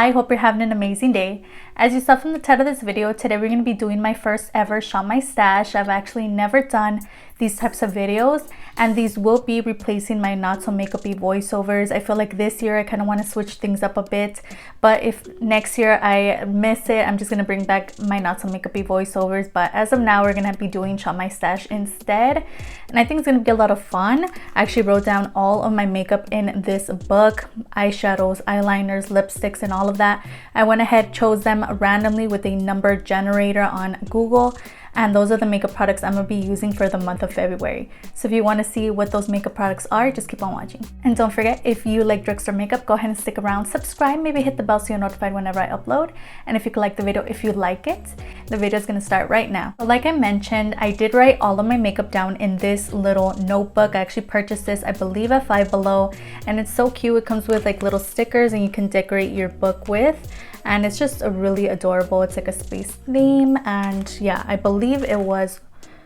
Hi, hope you're having an amazing day. As you saw from the title of this video, today we're going to be doing my first ever Shop My Stash. I've actually never done these types of videos, and these will be replacing my not so makeupy voiceovers. I feel like this year I kind of want to switch things up a bit, but if next year I miss it, I'm just going to bring back my not so makeupy voiceovers. But as of now, we're going to be doing Shop My Stash instead, and I think it's going to be a lot of fun. I actually wrote down all of my makeup in this book: eyeshadows, eyeliners, lipsticks, and all of that. I went ahead, chose them randomly with a number generator on Google, and those are the makeup products I'm going to be using for the month of February. So if you want to see what those makeup products are, just keep on watching. And don't forget, if you like drugstore makeup, go ahead and stick around, subscribe, maybe hit the bell so you're notified whenever I upload. And if you could like the video, if you like it, the video is going to start right now. So like I mentioned, I did write all of my makeup down in this little notebook. I actually purchased this, I believe, at Five Below, and it's so cute. It comes with like little stickers and you can decorate your book with. And it's just a really adorable. It's like a space theme, and yeah, I believe it was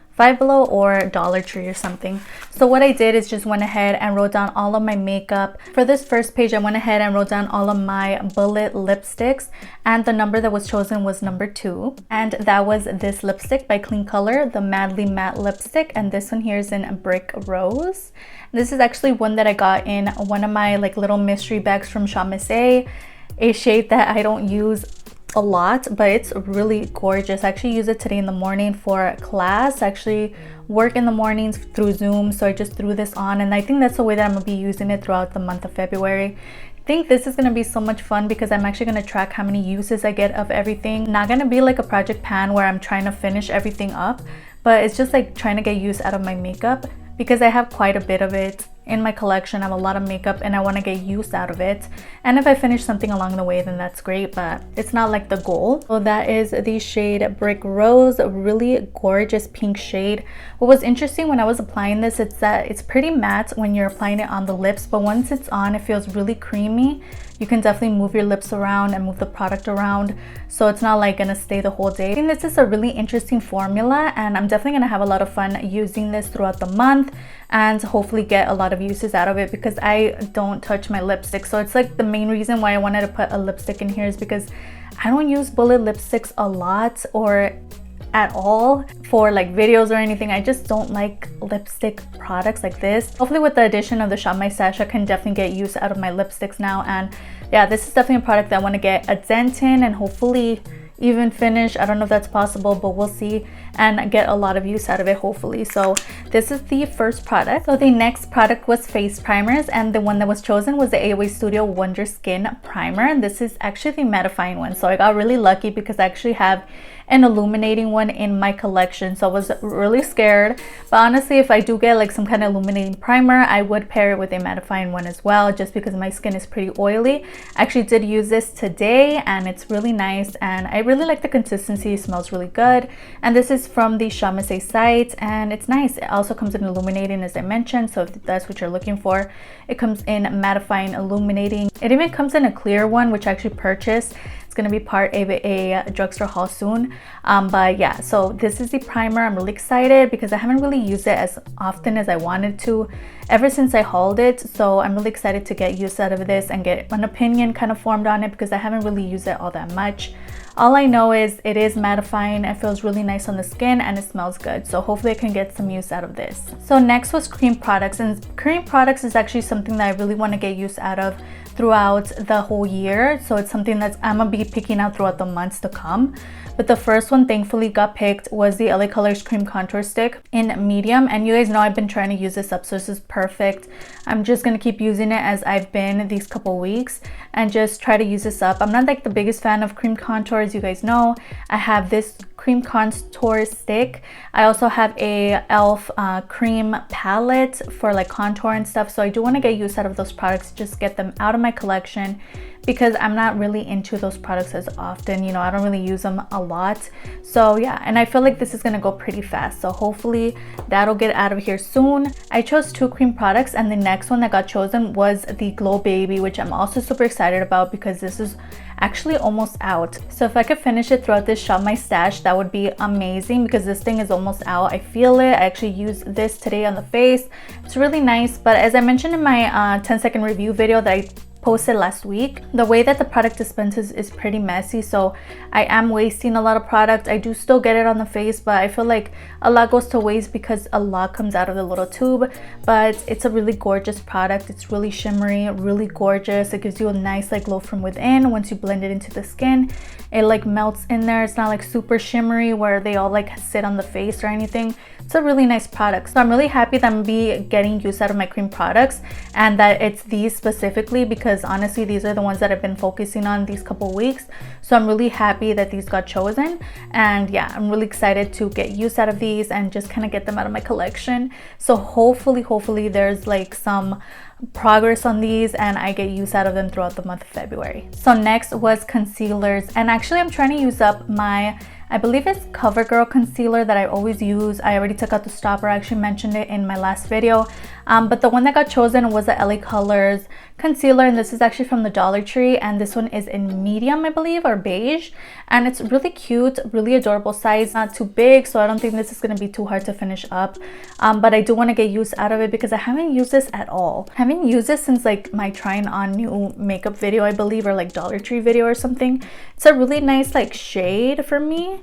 Five Below or Dollar Tree or something. So what I did is just went ahead and wrote down all of my makeup. For this first page, I went ahead and wrote down all of my bullet lipsticks, and the number that was chosen was number 2, and that was this lipstick by Kleancolor, the Madly Matte lipstick, and this one here is in Brick Rose. This is actually one that I got in one of my like little mystery bags from Shop Miss A shade that I don't use a lot, but it's really gorgeous. I actually use it today in the morning for class. I actually work in the mornings through Zoom, so I just threw this on, and I think that's the way that I'm gonna be using it throughout the month of February. I think this is gonna be so much fun because I'm actually gonna track how many uses I get of everything. Not gonna be like a project pan where I'm trying to finish everything up, but it's just like trying to get use out of my makeup because I have quite a bit of it in my collection. I have a lot of makeup and I want to get use out of it, and if I finish something along the way, then that's great, but it's not like the goal. So that is the shade Brick Rose, a really gorgeous pink shade. What was interesting when I was applying this, it's that it's pretty matte when you're applying it on the lips, but once it's on, it feels really creamy. You can definitely move your lips around and move the product around, so it's not like gonna stay the whole day. I think this is a really interesting formula, and I'm definitely gonna have a lot of fun using this throughout the month and hopefully get a lot of uses out of it because I don't touch my lipstick. So it's like the main reason why I wanted to put a lipstick in here is because I don't use bullet lipsticks a lot or at all for like videos or anything. I just don't like lipstick products like this. Hopefully with the addition of the Shop My Stash, I can definitely get use out of my lipsticks now, and yeah, this is definitely a product that I want to get a dent in and hopefully even finish. I don't know if that's possible, but we'll see, and get a lot of use out of it hopefully. So this is the first product. So the next product was face primers, and the one that was chosen was the AOA Studio Wonder Skin Primer. This is actually the mattifying one, so I got really lucky because I actually have an illuminating one in my collection, so I was really scared. But honestly, if I do get like some kind of illuminating primer, I would pair it with a mattifying one as well, just because my skin is pretty oily. I actually did use this today and it's really nice, and I really like the consistency. It smells really good, and this is from the Shop Miss A site, and it's nice. It also comes in illuminating, as I mentioned, so if that's what you're looking for, it comes in mattifying, illuminating. It even comes in a clear one, which I actually purchased. Going to be part of a drugstore haul soon, but yeah, so this is the primer. I'm really excited because I haven't really used it as often as I wanted to ever since I hauled it, so I'm really excited to get use out of this and get an opinion kind of formed on it because I haven't really used it all that much. All I know is it is mattifying, it feels really nice on the skin, and it smells good, so hopefully I can get some use out of this. So next was cream products, and cream products is actually something that I really want to get use out of throughout the whole year, so it's something that I'm gonna be picking out throughout the months to come. But the first one thankfully got picked was the LA Colors Cream Contour Stick in medium, and you guys know I've been trying to use this up, so this is perfect. I'm just gonna keep using it as I've been these couple weeks and just try to use this up. I'm not like the biggest fan of cream contours, you guys know. I have this cream contour stick. I also have a e.l.f. Cream palette for like contour and stuff, so I do want to get use out of those products, just get them out of my collection because I'm not really into those products as often. You know, I don't really use them a lot. So yeah, and I feel like this is gonna go pretty fast, so hopefully that'll get out of here soon. I chose 2 cream products, and the next one that got chosen was the Glow Baby, which I'm also super excited about because this is actually almost out. So if I could finish it throughout this Shop My Stash, that would be amazing because this thing is almost out. I feel it. I actually used this today on the face. It's really nice, but as I mentioned in my 10-second review video that I posted last week. The way that the product dispenses is pretty messy, so I am wasting a lot of product. I do still get it on the face, but I feel like a lot goes to waste because a lot comes out of the little tube. But it's a really gorgeous product. It's really shimmery, really gorgeous. It gives you a nice like glow from within. Once you blend it into the skin, it like melts in there. It's not like super shimmery where they all like sit on the face or anything. It's a really nice product. So I'm really happy that I'm gonna be getting use out of my cream products, and that it's these specifically, because honestly these are the ones that I've been focusing on these couple weeks. So I'm really happy that these got chosen, and yeah, I'm really excited to get use out of these and just kind of get them out of my collection. So hopefully there's like some progress on these and I get use out of them throughout the month of February. So next was concealers, and actually I'm trying to use up my, I believe it's Covergirl concealer that I always use. I already took out the stopper. I actually mentioned it in my last video. But the one that got chosen was the Ellie Colors concealer, and this is actually from the Dollar Tree, and this one is in medium, I believe, or beige, and it's really cute, really adorable size, not too big, so I don't think this is going to be too hard to finish up. But I do want to get use out of it because I haven't used this at all. I haven't used this since like my trying on new makeup video, I believe, or like Dollar Tree video or something. It's a really nice like shade for me.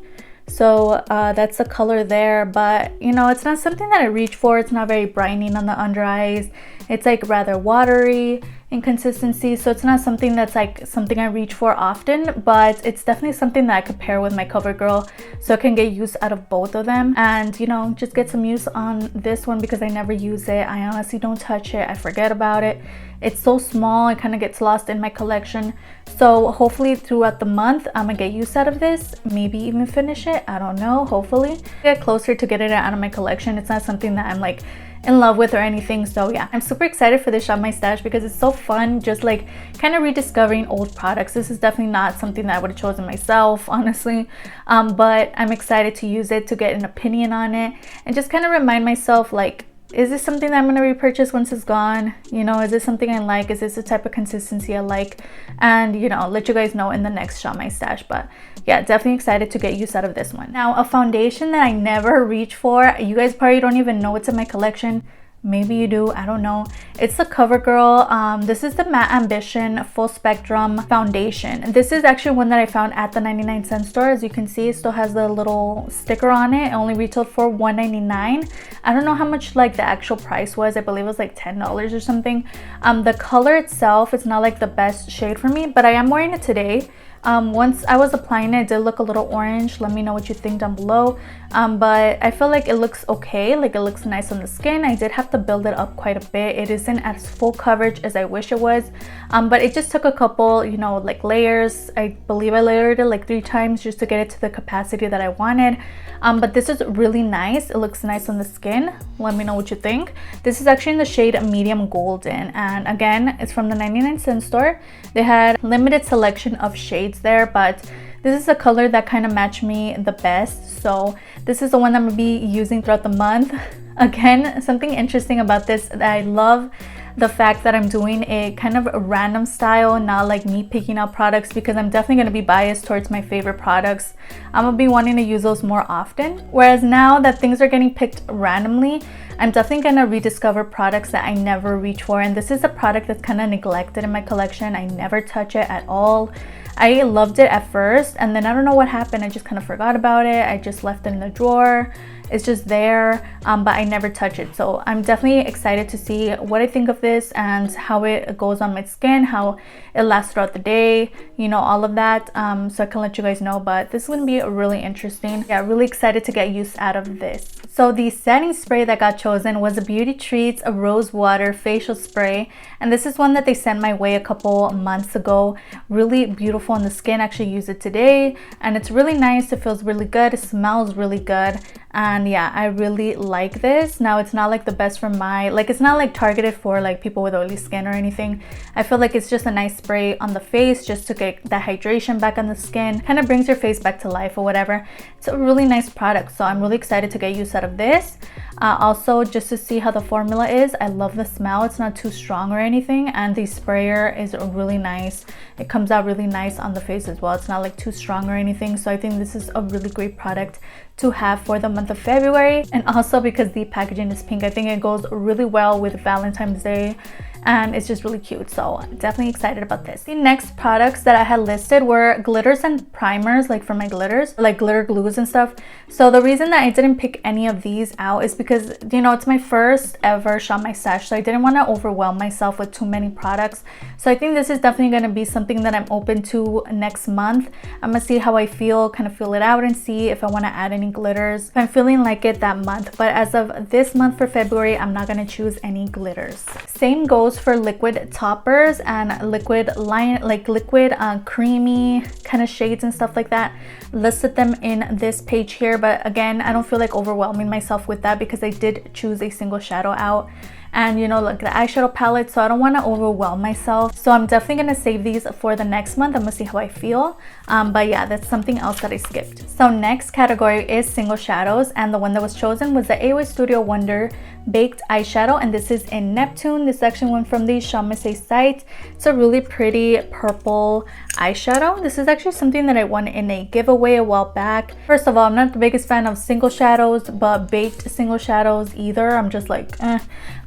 So that's the color there, but you know, it's not something that I reach for. It's not very brightening on the under eyes. It's like rather watery in consistency, so it's not something that's like something I reach for often, but it's definitely something that I could pair with my Covergirl, so I can get use out of both of them and, you know, just get some use on this one because I never use it. I honestly don't touch it. I forget about it. It's so small, it kind of gets lost in my collection. So hopefully throughout the month I'm gonna get use out of this, maybe even finish it. I don't know, hopefully get closer to getting it out of my collection. It's not something that I'm like in love with or anything. So yeah, I'm super excited for this Shop My Stash because it's so fun, just like kind of rediscovering old products. This is definitely not something that I would have chosen myself, honestly, but I'm excited to use it, to get an opinion on it, and just kind of remind myself, like, is this something that I'm going to repurchase once it's gone? You know, is this something I like? Is this the type of consistency I like? And, you know, I'll let you guys know in the next Shop My Stash. But yeah, definitely excited to get use out of this one. Now, a foundation that I never reach for. You guys probably don't even know it's in my collection. Maybe you do, I don't know. It's the Covergirl. This is the Matte Ambition Full Spectrum Foundation. This is actually one that I found at the 99-cent store. As you can see, it still has the little sticker on it. It only retailed for $1.99. I don't know how much like the actual price was. I believe it was like $10 or something. The color itself is not like the best shade for me, but I am wearing it today. Once I was applying it, it did look a little orange. Let me know what you think down below. But I feel like it looks okay, like it looks nice on the skin. I did have to build it up quite a bit. It isn't as full coverage as I wish it was, but it just took a couple, you know, like layers. I believe I layered it like 3 times just to get it to the capacity that I wanted. But this is really nice. It looks nice on the skin. Let me know what you think. This is actually in the shade Medium Golden, and again, it's from the 99-cent store. They had limited selection of shades there, but this is a color that kind of matched me the best, so this is the one I'm gonna be using throughout the month. Again, something interesting about this, that I love the fact that I'm doing a kind of a random style, not like me picking out products, because I'm definitely going to be biased towards my favorite products. I'm gonna be wanting to use those more often, whereas now that things are getting picked randomly, I'm definitely going to rediscover products that I never reach for. And this is a product that's kind of neglected in my collection. I never touch it at all. I loved it at first, and then I don't know what happened. I just kind of forgot about it. I just left it in the drawer. It's just there, but I never touch it. So I'm definitely excited to see what I think of this and how it goes on my skin, how it lasts throughout the day, you know, all of that, so I can let you guys know. But this is going to be really interesting. Yeah, really excited to get use out of this. So the setting spray that got chosen was a Beauty Treats a Rose Water Facial Spray, and this is one that they sent my way a couple months ago. Really beautiful on the skin. I actually used it today, and it's really nice. It feels really good. It smells really good. And yeah, I really like this. Now, it's not like the best for my, like, it's not like targeted for like people with oily skin or anything. I feel like it's just a nice spray on the face just to get that hydration back on the skin, kind of brings your face back to life or whatever. It's a really nice product, so I'm really excited to get use out of this. Also, just to see how the formula is. I love the smell. It's not too strong or anything, and the sprayer is really nice. It comes out really nice on the face as well. It's not like too strong or anything, so I think this is a really great product to have for the month of February. And also because the packaging is pink, I think it goes really well with Valentine's Day and it's just really cute. So definitely excited about this. The next products that I had listed were glitters and primers, like for my glitters, like glitter glues and stuff. So the reason that I didn't pick any of these out is because, you know, it's my first ever Shop My Stash, so I didn't want to overwhelm myself with too many products. So I think this is definitely going to be something that I'm open to next month. I'm gonna see how I feel, kind of feel it out and see if I want to add any glitters if I'm feeling like it that month. But as of this month for February, I'm not going to choose any glitters. Same goes for liquid toppers and liquid line, like liquid creamy kind of shades and stuff like that. Listed them in this page here, but again, I don't feel like overwhelming myself with that because I did choose a single shadow out, and you know, like the eyeshadow palette, so I don't want to overwhelm myself. So I'm definitely going to save these for the next month. I'm going to see how I feel. But yeah, that's something else that I skipped. So next category is single shadows, and the one that was chosen was the AOA Studio Wonder Baked Eyeshadow, and this is in Neptune. This actually went from the Shop My Stash site. It's a really pretty purple eyeshadow. This is actually something that I won in a giveaway a while back. First of all, I'm not the biggest fan of single shadows, but baked single shadows either. I'm just like, eh.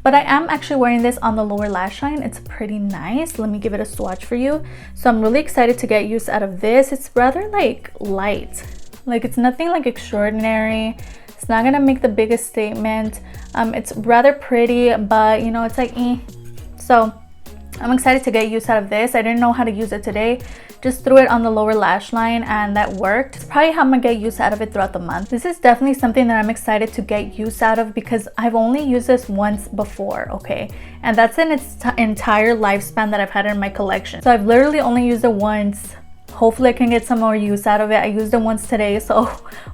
But I am actually wearing this on the lower lash line. It's pretty nice. Let me give it a swatch for you. So I'm really excited to get use out of this. It's rather like light. Like it's nothing like extraordinary. It's not gonna make the biggest statement. It's rather pretty, but you know, it's like so I'm excited to get use out of this. I didn't know how to use it today. Just threw it on the lower lash line and that worked. It's probably how I'm gonna get use out of it throughout the month. This is definitely something that I'm excited to get use out of because I've only used this once before, okay? And that's in its entire lifespan that I've had it in my collection. So I've literally only used it once. Hopefully I can get some more use out of it. I used it once today, so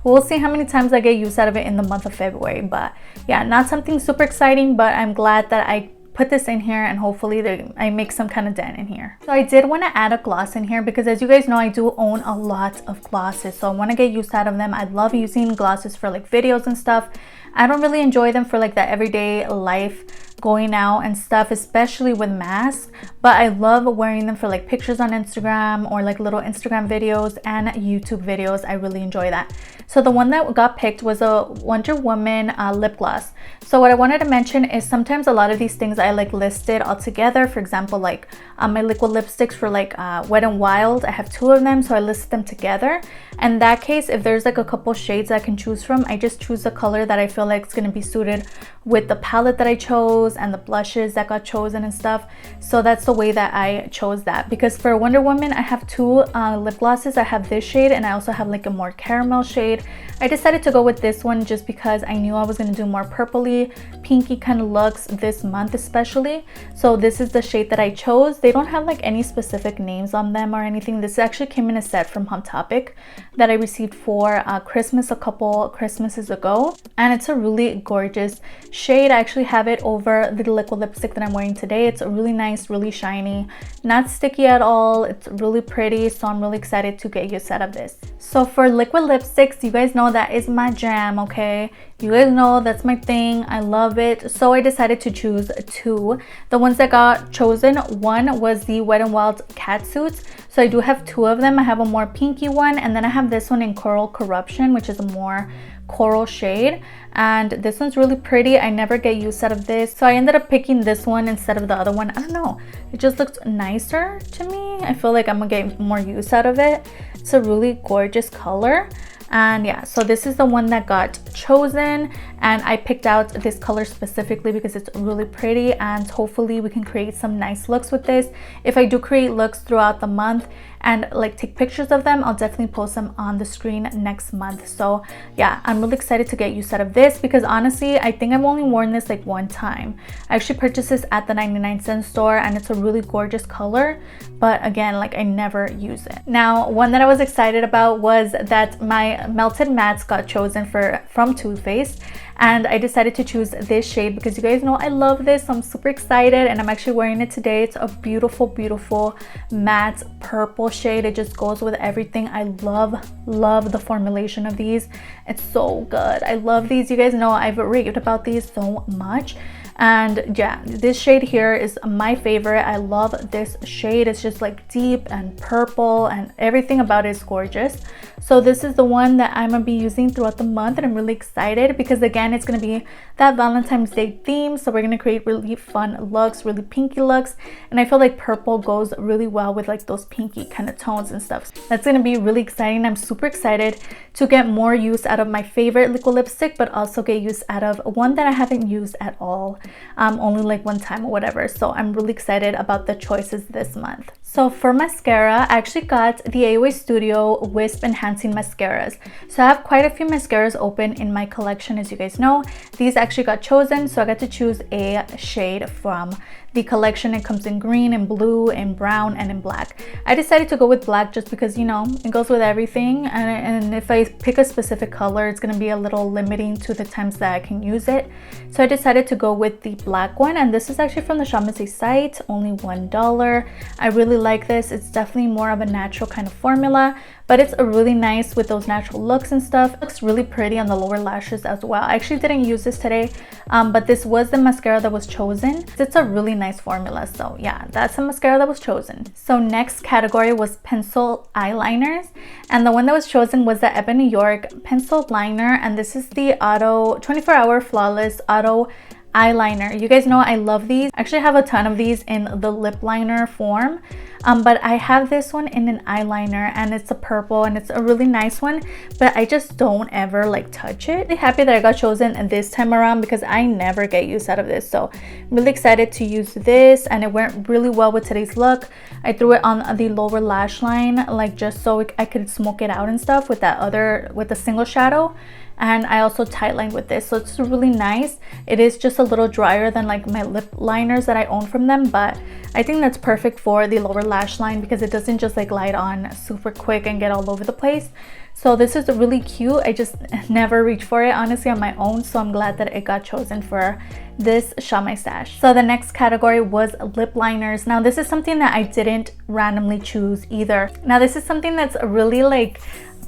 we'll see how many times I get use out of it in the month of February. But yeah, not something super exciting, but I'm glad that I put this in here and hopefully I make some kind of dent in here. So I did want to add a gloss in here because as you guys know, I do own a lot of glosses, so I want to get use out of them. I love using glosses for like videos and stuff. I don't really enjoy them for like the everyday life, going out and stuff, especially with masks, but I love wearing them for like pictures on Instagram or like little Instagram videos and YouTube videos. I really enjoy that. So the one that got picked was a Wonder Woman lip gloss. So what I wanted to mention is sometimes a lot of these things I like listed all together. For example, like my liquid lipsticks for like Wet n Wild, I have 2 of them, so I listed them together. In that case, if there's like a couple shades I can choose from, I just choose the color that I feel like is going to be suited with the palette that I chose and the blushes that got chosen and stuff. So that's the way that I chose that, because for Wonder Woman I have 2 lip glosses. I have this shade and I also have like a more caramel shade. I decided to go with this one just because I knew I was going to do more purpley pinky kind of looks this month especially. So this is the shade that I chose. They don't have like any specific names on them or anything. This actually came in a set from Hot Topic that I received for Christmas a couple Christmases ago, and it's a really gorgeous shade. I actually have it over the liquid lipstick that I'm wearing today. It's really nice, really shiny, not sticky at all. It's really pretty, so I'm really excited to get use out of this. So for liquid lipsticks, you guys know that is my jam, okay? You guys know that's my thing. I love it. So I decided to choose 2. The ones that got chosen, one was the Wet n Wild Catsuits. So I do have 2 of them. I have a more pinky one, and then I have this one in Coral Corruption, which is a more coral shade, and this one's really pretty. I never get use out of this, so I ended up picking this one instead of the other one. I don't know, it just looks nicer to me. I feel like I'm gonna get more use out of it. It's a really gorgeous color. And yeah, so this is the one that got chosen, and I picked out this color specifically because it's really pretty, and hopefully we can create some nice looks with this. If I do create looks throughout the month and like take pictures of them, I'll definitely post them on the screen next month. So yeah, I'm really excited to get use out of this because honestly, I think I've only worn this like one time. I actually purchased this at the 99-cent store, and it's a really gorgeous color, but again, like I never use it. Now, one that I was excited about was that my Melted Mattes got chosen from Too Faced, and I decided to choose this shade because you guys know I love this, so I'm super excited, and I'm actually wearing it today. It's a beautiful, beautiful matte purple shade. It just goes with everything. I love the formulation of these. It's so good. I love these. You guys know I've raved about these so much. And yeah, this shade here is my favorite. I love this shade. It's just like deep and purple and everything about it is gorgeous. So this is the one that I'm gonna be using throughout the month, and I'm really excited because again, it's gonna be that Valentine's Day theme. So we're gonna create really fun looks, really pinky looks, and I feel like purple goes really well with like those pinky kind of tones and stuff. That's gonna be really exciting. I'm super excited to get more use out of my favorite liquid lipstick, but also get use out of one that I haven't used at all, only like one time or whatever. So I'm really excited about the choices this month. So for mascara, I actually got the AOA Studio Wisp Enhancing Mascaras. So I have quite a few mascaras open in my collection, as you guys know. These actually got chosen, so I got to choose a shade from the collection. It comes in green and blue and brown and in black. I decided to go with black just because, you know, it goes with everything, and if I pick a specific color, it's going to be a little limiting to the times that I can use it. So I decided to go with the black one, and this is actually from the Shamancy site, only $1. I really like this. It's definitely more of a natural kind of formula, but it's a really nice with those natural looks and stuff. It looks really pretty on the lower lashes as well. I actually didn't use this today, but this was the mascara that was chosen. It's a really nice formula, so yeah, that's the mascara that was chosen. So next category was pencil eyeliners, and the one that was chosen was the EBIN New York pencil liner, and this is the Auto 24-hour Flawless Auto eyeliner. You guys know I love these. I actually have a ton of these in the lip liner form, but I have this one in an eyeliner, and it's a purple, and it's a really nice one, but I just don't ever like touch it. I'm really happy that I got chosen this time around because I never get use out of this. So I'm really excited to use this, and it went really well with today's look. I threw it on the lower lash line, like just so I could smoke it out and stuff with the single shadow. And I also tight lined with this, so it's really nice. It is just a little drier than like my lip liners that I own from them, but I think that's perfect for the lower lash line because it doesn't just like glide on super quick and get all over the place. So this is really cute. I just never reach for it honestly on my own, so I'm glad that it got chosen for this Shop My Stash. So the next category was lip liners. Now this is something that I didn't randomly choose either. Now this is something that's really like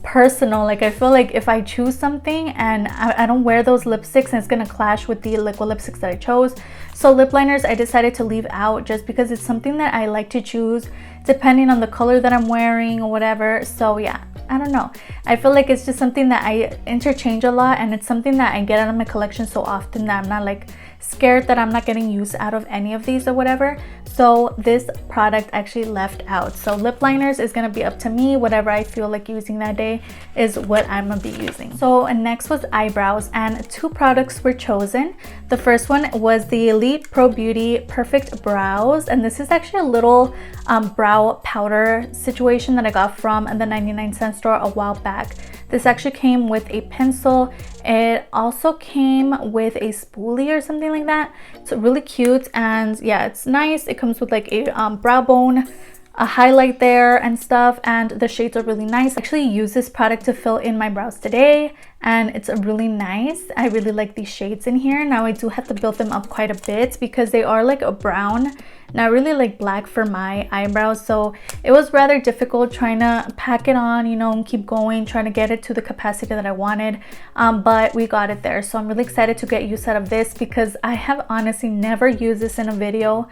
personal. Like I feel like if I choose something and I don't wear those lipsticks, and it's gonna clash with the liquid lipsticks that I chose. So lip liners I decided to leave out just because it's something that I like to choose depending on the color that I'm wearing or whatever. So yeah, I don't know, I feel like it's just something that I interchange a lot, and it's something that I get out of my collection so often that I'm not like scared that I'm not getting use out of any of these or whatever. So this product actually left out. So lip liners is going to be up to me. Whatever I feel like using that day is what I'm going to be using. So next was eyebrows, and two products were chosen. The first one was the Elite Pro Beauty Perfect Brows, and this is actually a little brow powder situation that I got from the 99-cent store a while back. This actually came with a pencil. It also came with a spoolie or something like that. It's really cute, and yeah, it's nice. It comes with like a brow bone, a highlight there and stuff, and the shades are really nice. I actually use this product to fill in my brows today, and it's really nice. I really like these shades in here. Now I do have to build them up quite a bit because they are like a brown, not really like black for my eyebrows, so it was rather difficult trying to pack it on, you know, and keep going, trying to get it to the capacity that I wanted, but we got it there. So I'm really excited to get use out of this because I have honestly never used this in a video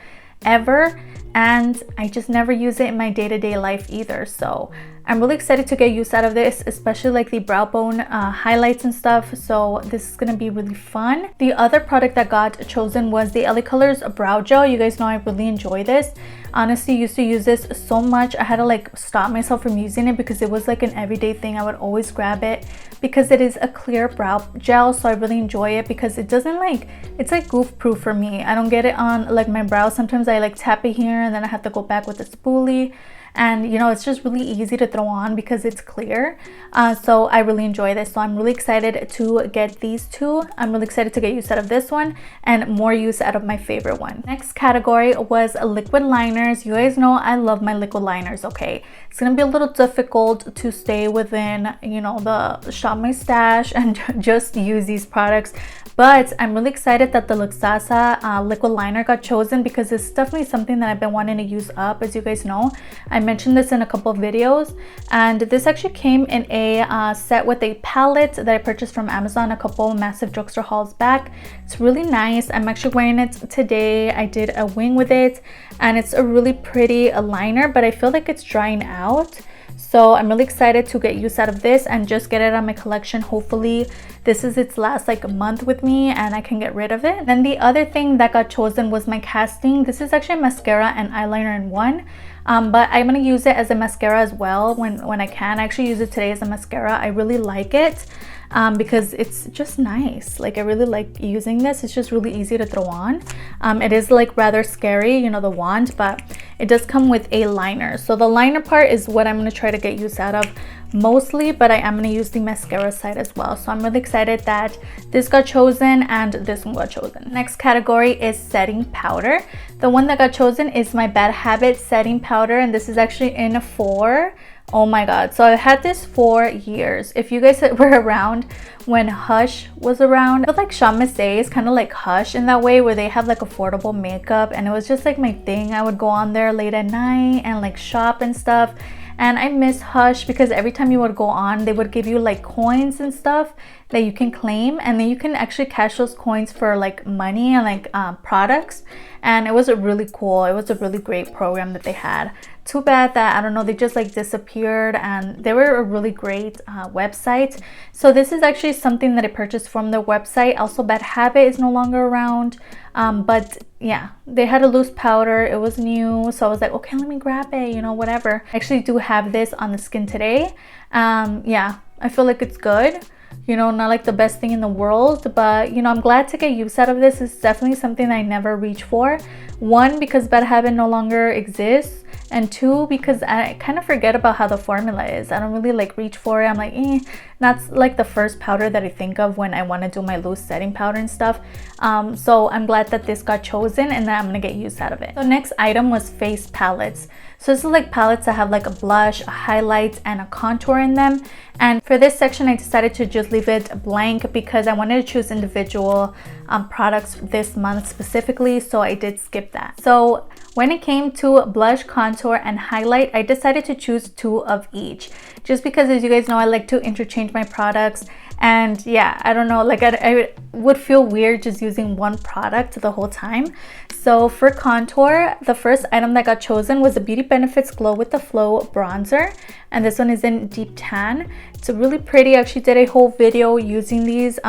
ever, and I just never use it in my day-to-day life either. So I'm really excited to get use out of this, especially like the brow bone highlights and stuff. So this is gonna be really fun. The other product that got chosen was the Ellie Colors Brow Gel. You guys know I really enjoy this. Honestly, used to use this so much. I had to like stop myself from using it because it was like an everyday thing. I would always grab it because it is a clear brow gel. So I really enjoy it because it doesn't like, it's like goof proof for me. I don't get it on like my brows. Sometimes I like tap it here and then I have to go back with the spoolie. And you know, it's just really easy to throw on because it's clear. So I really enjoy this. So I'm really excited to get these two. I'm really excited to get use out of this one and more use out of my favorite one. Next category was liquid liners. You guys know I love my liquid liners, okay? It's gonna be a little difficult to stay within, you know, the Shop My Stash and just use these products. But I'm really excited that the Luxasa liquid liner got chosen because it's definitely something that I've been wanting to use up. As you guys know, I mentioned this in a couple of videos, and this actually came in a set with a palette that I purchased from Amazon a couple massive drugstore hauls back. It's really nice. I'm actually wearing it today. I did a wing with it, and it's a really pretty liner, but I feel like it's drying out. So I'm really excited to get use out of this and just get it on my collection. Hopefully this is its last like month with me and I can get rid of it. Then the other thing that got chosen was my casting. This is actually a mascara and eyeliner in one. But I'm going to use it as a mascara as well when I can. I actually use it today as a mascara. I really like it. Because it's just nice. Like I really like using this. It's just really easy to throw on. It is like rather scary, you know, the wand, but it does come with a liner. So the liner part is what I'm going to try to get use out of mostly, but I am going to use the mascara side as well. So I'm really excited that this got chosen and this one got chosen. Next category is setting powder. The one that got chosen is my Bad Habit setting powder, and this is actually in 4. Oh my god, so I've had this for years. If you guys were around when Hush was around, I feel like Shawn Masay is kind of like Hush in that way, where they have like affordable makeup, and it was just like my thing. I would go on there late at night and like shop and stuff. And I miss Hush because every time you would go on, they would give you like coins and stuff that you can claim, and then you can actually cash those coins for like money and like products. And it was really cool. It was a really great program that they had. Too bad that, I don't know, they just like disappeared, and they were a really great website. So this is actually something that I purchased from their website. Also, Bad Habit is no longer around, but yeah, they had a loose powder. It was new, so I was like, okay, let me grab it, you know, whatever. I actually do have this on the skin today. Yeah, I feel like it's good. You know, not like the best thing in the world, but you know, I'm glad to get use out of this. It's definitely something I never reach for. 1, because Bad Habit no longer exists, and 2, because I kind of forget about how the formula is. I don't really like reach for it. I'm like, that's like the first powder that I think of when I want to do my loose setting powder and stuff. So I'm glad that this got chosen and that I'm gonna get use out of it. So next item was face palettes. So this is like palettes that have like a blush, a highlight, and a contour in them. And for this section, I decided to just leave it blank because I wanted to choose individual products this month specifically, so I did skip that. So when it came to blush, contour, and highlight, I decided to choose 2 of each, just because, as you guys know, I like to interchange my products. And yeah, I don't know, like I would feel weird just using one product the whole time. So for contour, the first item that got chosen was the Beauty Benefits Glow with the Flow bronzer, and this one is in deep tan. It's really pretty. I actually did a whole video using these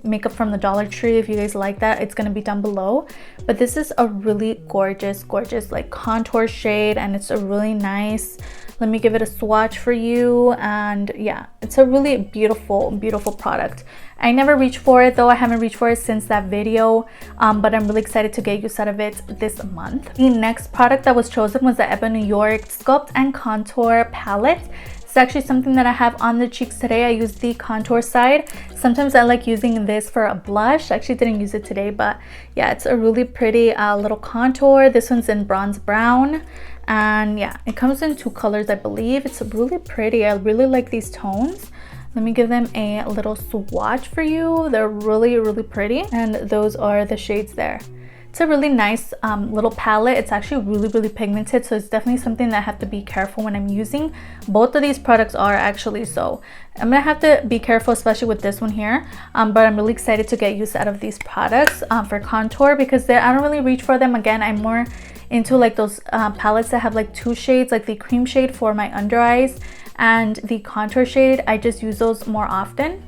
makeup from the Dollar Tree. If you guys like that, it's gonna be down below. But this is a really gorgeous like contour shade, and it's a really nice, let me give it a swatch for you. And yeah, it's a really beautiful product. I never reached for it though. I haven't reached for it since that video, but I'm really excited to get use out of it this month. The next product that was chosen was the EBIN New York Sculpt and Contour Palette. It's actually something that I have on the cheeks today. I use the contour side. Sometimes I like using this for a blush. I actually didn't use it today, but yeah, it's a really pretty little contour. This one's in bronze brown, and yeah, it comes in 2 colors, I believe. It's really pretty. I really like these tones. Let me give them a little swatch for you. They're really pretty, and those are the shades there. It's a really nice little palette. It's actually really pigmented, so it's definitely something that I have to be careful when I'm using. Both of these products are actually, so I'm gonna have to be careful, especially with this one here. But I'm really excited to get use out of these products for contour, because I don't really reach for them. Again, I'm more into like those palettes that have like 2 shades, like the cream shade for my under eyes and the contour shade. I just use those more often.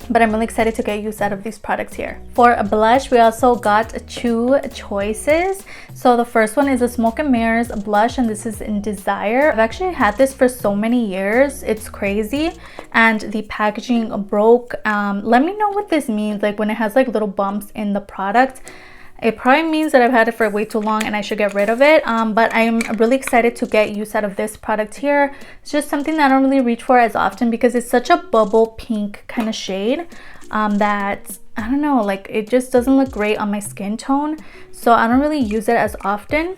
But I'm really excited to get use out of these products here. For a blush, we also got 2 choices. So the first one is a Smoke and Mirrors blush, and this is in Desire. I've actually had this for so many years. It's crazy, and the packaging broke. Let me know what this means, like when it has like little bumps in the product. It probably means that I've had it for way too long and I should get rid of it. But I'm really excited to get use out of this product here. It's just something that I don't really reach for as often because it's such a bubble pink kind of shade that, I don't know, like it just doesn't look great on my skin tone. So I don't really use it as often.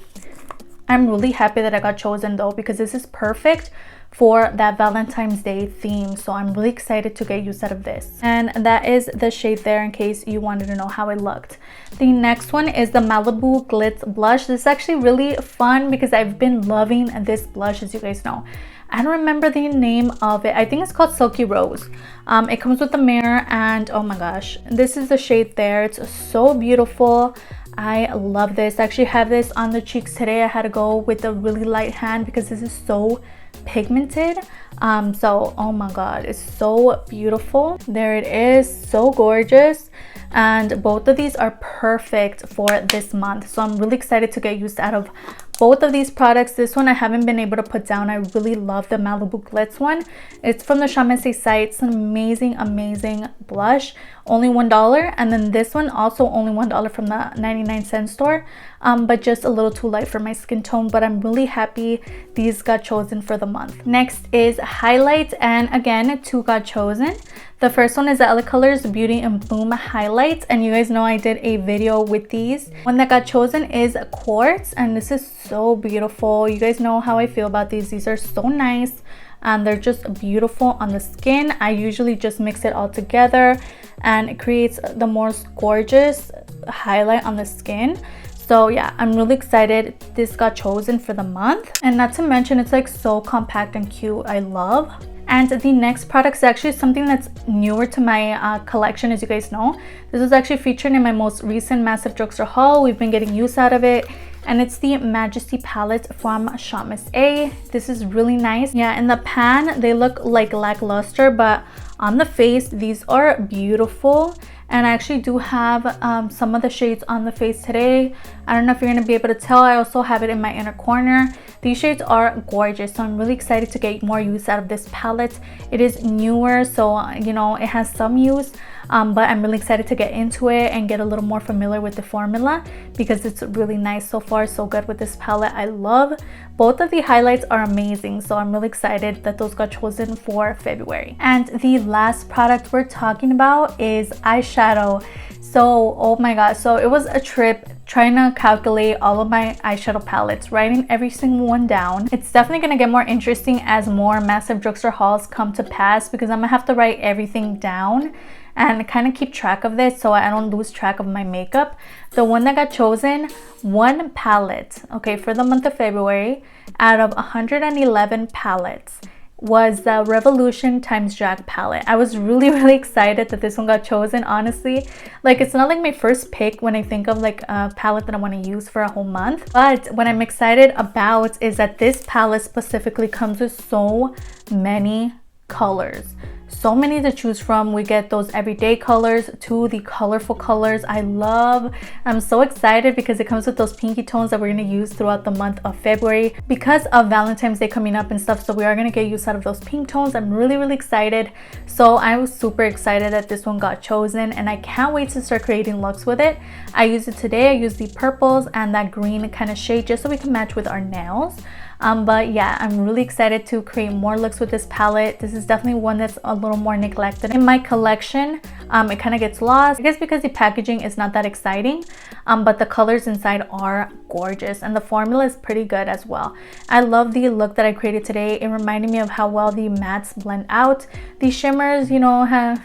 I'm really happy that I got chosen though, because this is perfect for that Valentine's Day theme. So I'm really excited to get use out of this. And that is the shade there in case you wanted to know how it looked. The next one is the Malibu Glitz blush. This is actually really fun because I've been loving this blush, as you guys know. I don't remember the name of it. I think it's called Silky Rose. It comes with a mirror, and oh my gosh, this is the shade there. It's so beautiful. I love this. I actually have this on the cheeks today. I had to go with a really light hand because this is so pigmented. So oh my god, it's so beautiful. There it is, so gorgeous. And both of these are perfect for this month, so I'm really excited to get used out of both of these products. This one I haven't been able to put down. I really love the Malibu Glitz one. It's from the Chamesse site. It's an amazing blush, only $1. And then this one also only $1 from the 99-cent store, but just a little too light for my skin tone. But I'm really happy these got chosen for the month. Next is highlights, and again, 2 got chosen. The first one is the Ellie Colors Beauty and Bloom highlights, and you guys know I did a video with these. One that got chosen is Quartz, and this is so beautiful. You guys know how I feel about these. These are so nice and they're just beautiful on the skin. I usually just mix it all together and it creates the most gorgeous highlight on the skin. So yeah, I'm really excited this got chosen for the month. And not to mention, it's like so compact and cute. I love. And the next product is actually something that's newer to my collection, as you guys know. This was actually featured in my most recent Massive Drugstore haul. We've been getting use out of it. And it's the Majesty palette from Chamesse. This is really nice. Yeah, in the pan, they look like lackluster, but on the face, these are beautiful. And I actually do have some of the shades on the face today. I don't know if you're going to be able to tell. I also have it in my inner corner. These shades are gorgeous, so I'm really excited to get more use out of this palette. It is newer, so you know, it has some use, but I'm really excited to get into it and get a little more familiar with the formula because it's really nice so far. So good with this palette. I love both of the highlights are amazing, so I'm really excited that those got chosen for February. And the last product we're talking about is eyeshadow. So oh my god, so it was a trip trying to calculate all of my eyeshadow palettes, writing every single one down. It's definitely going to get more interesting as more Massive Drugstore hauls come to pass because I'm gonna have to write everything down and kind of keep track of this so I don't lose track of my makeup. The one that got chosen, one palette, okay, for the month of February out of 111 palettes was the Revolution times Jack palette. I was really excited that this one got chosen, honestly. Like, it's not like my first pick when I think of like a palette that I want to use for a whole month, but what I'm excited about is that this palette specifically comes with so many colors. So many to choose from. We get those everyday colors to the colorful colors. I'm so excited because it comes with those pinky tones that we're going to use throughout the month of February because of Valentine's Day coming up and stuff. So we are going to get use out of those pink tones. I'm really excited. So I was super excited that this one got chosen and I can't wait to start creating looks with it. I used it today. I used the purples and that green kind of shade just so we can match with our nails. But yeah, I'm really excited to create more looks with this palette. This is definitely one that's a little more neglected in my collection. It kind of gets lost, I guess, because the packaging is not that exciting, but the colors inside are gorgeous and the formula is pretty good as well. I love the look that I created today. It reminded me of how well the mattes blend out. The shimmers, you know, have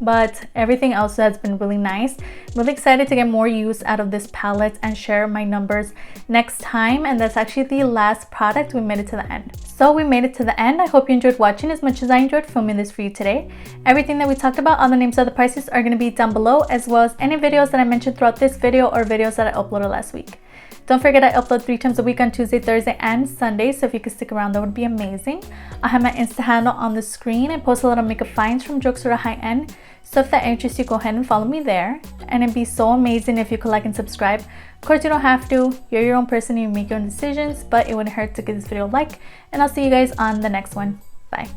but everything else has been really nice. Really excited to get more use out of this palette and share my numbers next time. And that's actually the last product. We made it to the end. So we made it to the end. I hope you enjoyed watching as much as I enjoyed filming this for you today. Everything that we talked about, all the names of the prices are going to be down below, as well as any videos that I mentioned throughout this video or videos that I uploaded last week. Don't forget I upload 3 times a week on Tuesday, Thursday, and Sunday, so if you could stick around, that would be amazing. I have my Insta handle on the screen. I post a lot of makeup finds from drugstore to high-end, so if that interests you, go ahead and follow me there. And it'd be so amazing if you could like and subscribe. Of course, you don't have to. You're your own person and you make your own decisions, but it wouldn't hurt to give this video a like. And I'll see you guys on the next one. Bye.